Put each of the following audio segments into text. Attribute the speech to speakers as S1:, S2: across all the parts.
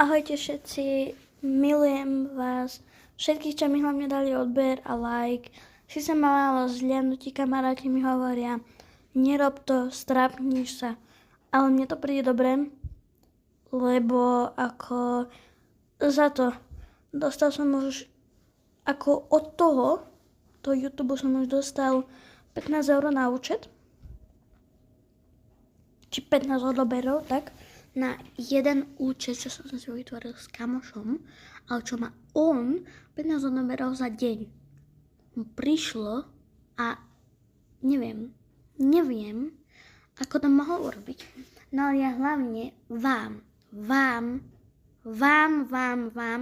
S1: Ahojte všetci, milujem vás, všetkých, čo mi hlavne dali odber a like. Sice ma málo zliadnutí, kamaráti mi hovoria, nerob to, strápniš sa, ale mne to príde dobre, lebo ako za to dostal som už, ako od toho YouTube som už dostal 15 eur na účet, či 15 odoberov, tak, na jeden účet, čo som si vytvoril s kamošom, ale čo má on 15 odoberov za deň. Mu prišlo a neviem, ako to mohol urobiť. No ale ja hlavne vám,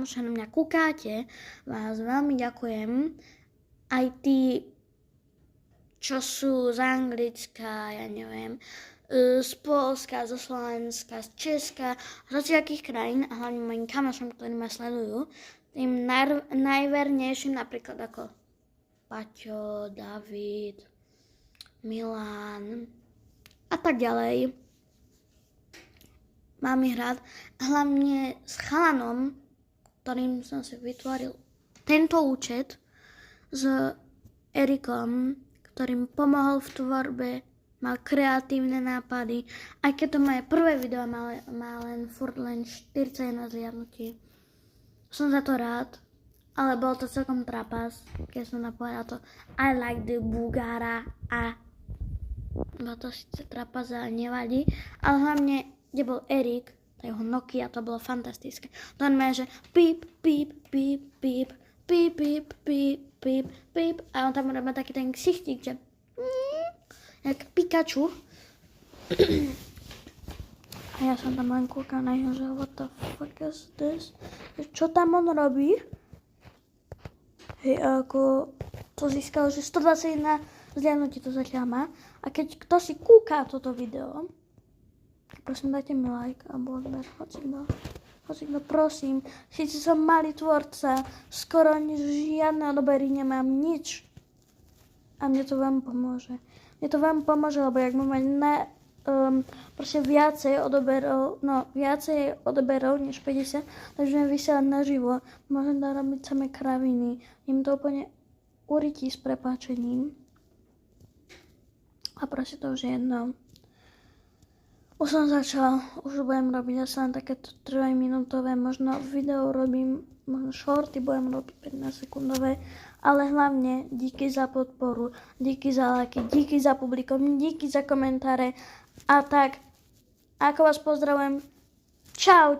S1: že na mňa kúkáte, vás veľmi ďakujem. Aj tí, čo sú z Anglicka, ja neviem, z Polska, zo Slovenska, z Česka, z hociakých krajín a hlavne mojim kamošom, ktorí ma sledujú, tým najvernejším napríklad ako Paťo, David, Milan a tak ďalej. Mám ich rád, hlavne s chalanom, ktorým som si vytvoril tento účet, s Erikom, ktorým pomohol v tvorbe, mal kreatívne nápady, aj keď to moje prvé video má len 41 zliadnutí. Som za to rád, ale bol to celkom trapas, keď som napovedal to I like the Bugara a bol to síce trapas, ale nevadí, ale hlavne, kde bol Erik, tá jeho Nokia, to bolo fantastické. To on má, že píp, píp, píp, píp, píp, píp, píp, píp, píp a on tam robí taký ten ksichtík, že jak Pikachu. A ja som tam len kúkal na jeho, že what the fuck is this? Čo tam on robí? Hej, ako to získalo, že 121 zliadnutí to zatiaľ má. A keď kto si kúka toto video, prosím dajte mi like alebo odber, hocikdo, prosím. Síce som malý tvorca, skoro žiadne odobery nemám, nič. A mne to vám pomôže. Lebo jak mám mať proste viacej odoberov než 50, takže budem vysielať naživo. Môžem tam robiť samé kraviny. Im to úplne urytí s prepáčením. A proste to už je jedno. Už som začal, už budem robiť asi len takéto 3-minútové, možno video robím, možno shorty budem robiť 15-sekundové, ale hlavne díky za podporu, díky za lajky, díky za publikum, díky za komentáre a tak, ako vás pozdravujem, čau!